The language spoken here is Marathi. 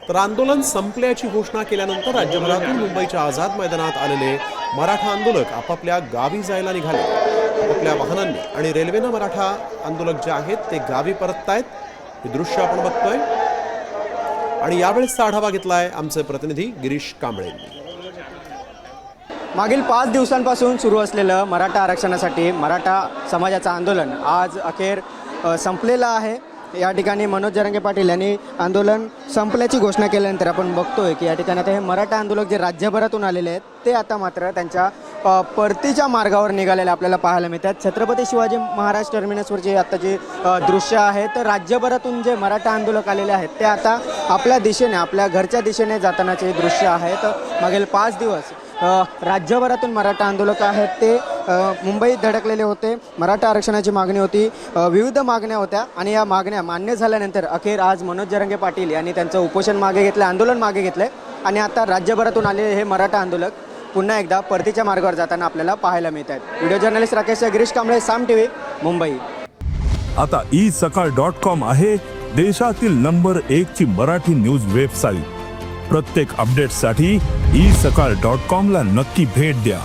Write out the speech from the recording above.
तर आंदोलन संपल्याची घोषणा केल्यानंतर राज्यभरातून मुंबईच्या आझाद मैदानात आलेले मराठा आंदोलक आपापल्या गावी जायला निघाले। आपापल्या वाहनांनी आणि रेल्वेने मराठा आंदोलक जे आहेत ते गावी परततायत। हे दृश्य आपण बघतोय आणि यावेळेसचा आढावा घेतलाय आमचे प्रतिनिधी गिरीश कांबळेंनी। मागील 5 दिवसांपासून सुरू असलेलं मराठा आरक्षणासाठी मराठा समाजाचं आंदोलन आज अखेर संपलेलं आहे। या ठिकाणी मनोज जरांगे पाटील यांनी आंदोलन संपल्याची घोषणा केल्यानंतर आपण बघतोय की या ठिकाणी आता हे मराठा आंदोलक जे राज्यभरातून आलेले आहेत ते आता मात्र त्यांच्या परतीच्या मार्गावर निघालेले आपल्याला पाहायला मिळतात। छत्रपती शिवाजी महाराज टर्मिनसवरचे आता जे दृश्य आहे तर राज्यभरातून जे मराठा आंदोलक आलेले आहेत ते आता आपल्या दिशेने आपल्या घरच्या दिशेने जातानाचे दृश्य आहेत। मागील 5 दिवस राज्यभरातून मराठा आंदोलक आहेत ते मुंबईत धडकलेले होते। मराठा आरक्षणाची मागणी होती, विविध मागण्या होत्या आणि या मागण्या मान्य झाल्यानंतर अखेर आज मनोज जरांगे पाटील यांनी त्यांचं उपोषण मागे घेतलं, आंदोलन मागे घेतलंय आणि आता राज्यभरातून आलेले हे मराठा आंदोलक पुन्हा एकदा परतीच्या मार्गावर जाताना आपल्याला पाहायला मिळत आहेत। व्हिडिओ जर्नलिस्ट राकेश गिरीश कांबळे, साम टीव्ही, मुंबई। आता isakal.com आहे देशातील नंबर 1 ची मराठी न्यूज वेबसाईट। प्रत्येक अपडेटसाठी isakal.com ला नक्की भेट द्या।